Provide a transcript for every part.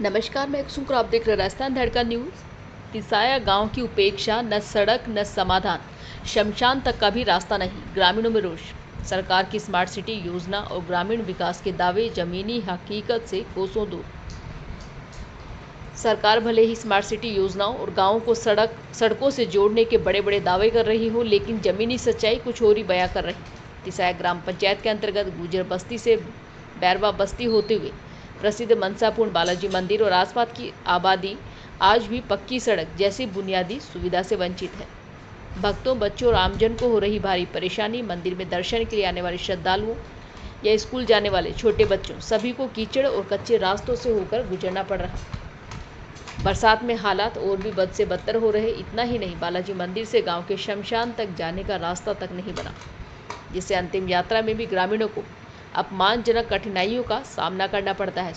नमस्कार, मैं सुकर, आप देख रहे राजस्थान धड़का न्यूज़। तिसाया गांव की उपेक्षा, न सड़क न समाधान, शमशान तक का भी रास्ता नहीं, ग्रामीणों में रोष। सरकार की स्मार्ट सिटी योजना और ग्रामीण विकास के दावे जमीनी हकीकत से कोसों दूर। सरकार भले ही स्मार्ट सिटी योजनाओं और गांवों को सड़कों से जोड़ने के बड़े बड़े दावे कर रही हो, लेकिन जमीनी सच्चाई कुछ और ही बयां कर रही। तिसाया ग्राम पंचायत के अंतर्गत गुजर बस्ती से बैरवा बस्ती होते हुए प्रसिद्ध मनसापूर्ण बालाजी मंदिर और आसपास की आबादी आज भी पक्की सड़क जैसी बुनियादी सुविधा से वंचित है। भक्तों, बच्चों और आमजन को हो रही भारी परेशानी। मंदिर में दर्शन के लिए आने वाले श्रद्धालुओं या स्कूल जाने वाले छोटे बच्चों सभी को कीचड़ और कच्चे रास्तों से होकर गुजरना पड़ रहा है। बरसात में हालात और भी बद से बदतर हो रहे। इतना ही नहीं, बालाजी मंदिर से गांव के शमशान तक जाने का रास्ता तक नहीं बना, जिससे अंतिम यात्रा में भी ग्रामीणों को अपमानजनक कठिनाइयों का सामना करना पड़ता है।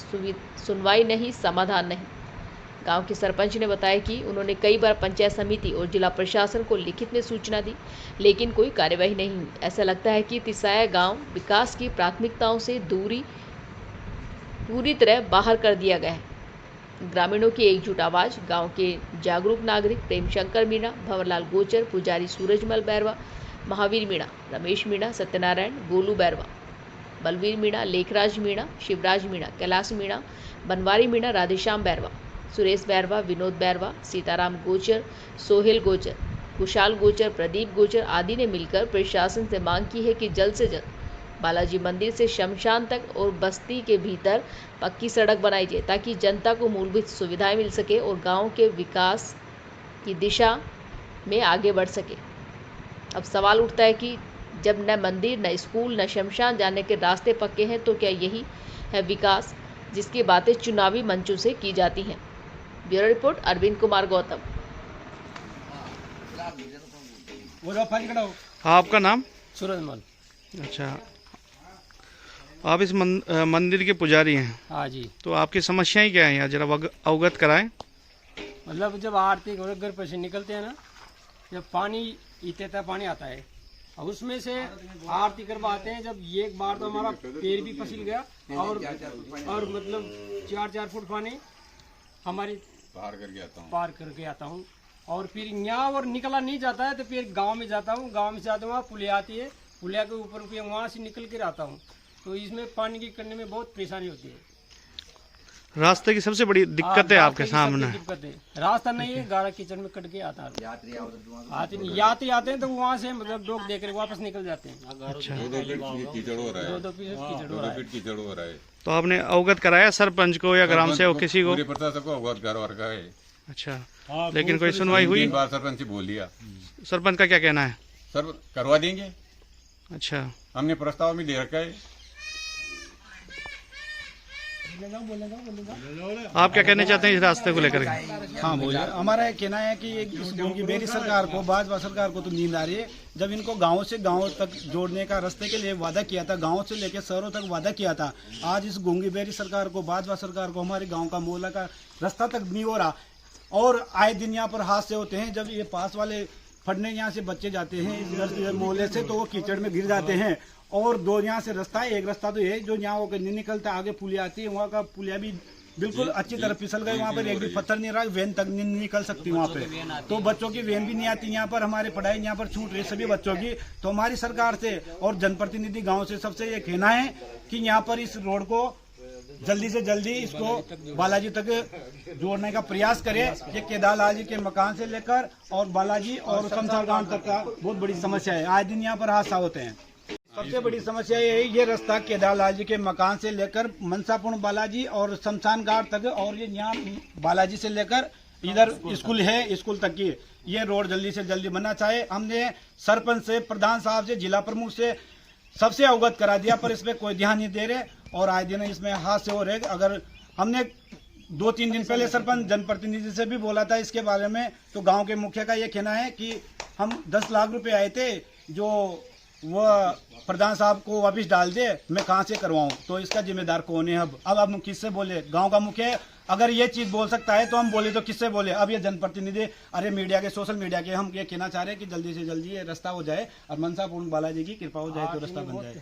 सुनवाई नहीं, समाधान नहीं। गांव के सरपंच ने बताया कि उन्होंने कई बार पंचायत समिति और जिला प्रशासन को लिखित में सूचना दी, लेकिन कोई कार्यवाही नहीं हुई। ऐसा लगता है कि तिसाया गांव विकास की प्राथमिकताओं से पूरी तरह बाहर कर दिया गया है। ग्रामीणों की एकजुट आवाज, गांव के जागरूक नागरिक प्रेम शंकर मीणा, भंवरलाल गोचर, पुजारी सूरजमल बैरवा, महावीर मीणा, रमेश मीणा, सत्यनारायण, गोलू बैरवा, बलवीर मीणा, लेखराज मीणा, शिवराज मीणा, कैलाश मीणा, बनवारी मीणा, राधेश्याम बैरवा, सुरेश बैरवा, विनोद बैरवा, सीताराम गोचर, सोहेल गोचर, कुशाल गोचर, प्रदीप गोचर आदि ने मिलकर प्रशासन से मांग की है कि जल्द से जल्द बालाजी मंदिर से शमशान तक और बस्ती के भीतर पक्की सड़क बनाई जाए, ताकि जनता को मूलभूत सुविधाएं मिल सके और गांव के विकास की दिशा में आगे बढ़ सके। अब सवाल उठता है कि जब न मंदिर, न स्कूल, न शमशान जाने के रास्ते पक्के हैं, तो क्या यही है विकास जिसकी बातें चुनावी मंचों से की जाती हैं? Bureau report, Arvind Kumar Gautam. आपका नाम? सूरजमल। अच्छा, आप इस मंदिर के पुजारी हैं? हाँ जी। तो आपकी समस्याएं क्या हैं, जरा अवगत कराएं। मतलब जब आरती घर पर से निकलते हैं ना, जब पानी इतना पानी आता है, और उसमें से आरती करवा आते हैं। जब एक बार तो हमारा पैर भी फिसल गया और मतलब 4-4 फुट पानी हमारी पार करके आता हूँ। और फिर यहाँ और निकला नहीं जाता है, तो फिर गांव में जाता हूँ। गांव में जाता हूँ, वहाँ पुलिया आती है, पुलिया के ऊपर फिर वहाँ से निकल कर आता हूँ। तो इसमें पानी की करने में बहुत परेशानी होती है। रास्ते की सबसे बड़ी दिक्कत है आपके सामने? दिक्कत है, रास्ता नहीं है, गारा किचन में कट के आता है। यात्री आते हैं तो वहाँ से मतलब लोग देख रहे वापस निकल जाते हैं। अच्छा, 2 कीचड़ हो रहा है। तो आपने अवगत कराया सरपंच को या ग्राम सेवक किसी को? पूरे प्रशासन को अवगत करवा है। अच्छा, लेकिन कोई सुनवाई हुई? 3 बार सरपंच से बोल लिया। सरपंच का क्या कहना है? सर करवा देंगे। अच्छा, हमने प्रस्ताव में दे रखा है। आप क्या कहना चाहते हैं इस रास्ते को लेकर? हाँ बोलिए। हमारा कहना है कि उनकी मेरी सरकार को, भाजपा सरकार को तो नींद आ रही है। जब इनको गांव से गांव तक जोड़ने का रास्ते के लिए वादा किया था, गांव से लेकर शहरों तक वादा किया था, आज इस गूंगी बेरी सरकार को, भाजपा सरकार को हमारे गांव का मोहल्ला का रास्ता तक नहीं हो रहा। और आए दिन यहाँ पर हादसे होते हैं। जब ये पास वाले फटने यहाँ से बच्चे जाते हैं इस मोहल्ले से, तो वो कीचड़ में गिर जाते हैं। और 2 यहाँ से रास्ता है, एक रास्ता तो ये जो यहाँ होकर नहीं निकलता, आगे पुलिया आती है, वहाँ का पुलिया भी बिल्कुल अच्छी तरह फिसल गए। वहाँ पर एक भी पत्थर नहीं रहा, वैन तक नहीं निकल सकती वहाँ पे। तो बच्चों की वैन भी नहीं आती यहाँ पर। हमारी पढ़ाई यहाँ पर छूट रही सभी बच्चों की। तो हमारी सरकार से और जनप्रतिनिधि गाँव से सबसे ये कहना है कि यहाँ पर इस रोड को जल्दी से जल्दी इसको बालाजी तक जोड़ने का प्रयास करें। ये केदारलाल जी के मकान से लेकर और बालाजी और शमशान गांव तक का बहुत बड़ी समस्या है। आए दिन यहाँ पर हादसा होते हैं। सबसे बड़ी समस्या ये रास्ता केदारलाल जी के मकान से लेकर मनसापूर्ण बालाजी और शमशान घाट तक, और ये यहाँ बालाजी से लेकर इधर स्कूल है, स्कूल तक की ये रोड जल्दी से जल्दी बनना चाहिए। हमने सरपंच से, प्रधान साहब से, जिला प्रमुख से सबसे अवगत करा दिया, पर इस पर कोई ध्यान नहीं दे रहे और आए दिन इसमें हादसे हो रहे। अगर हमने 2-3 दिन पहले सरपंच जनप्रतिनिधि से भी बोला था इसके बारे में, तो गांव के मुखिया का ये कहना है कि हम 10 लाख रुपए आए थे, जो वो प्रधान साहब को वापस डाल दे, मैं कहाँ से करवाऊं? तो इसका जिम्मेदार कौन है? अब हम किससे बोले? गांव का मुखिया अगर ये चीज बोल सकता है तो हम बोले तो किससे बोले? अब ये जनप्रतिनिधि, अरे मीडिया के, सोशल मीडिया के, हम ये कहना चाह रहे हैं कि जल्दी से जल्दी ये रास्ता हो जाए और मनसापूर्ण बालाजी की कृपा हो जाए तो रास्ता बन जाए।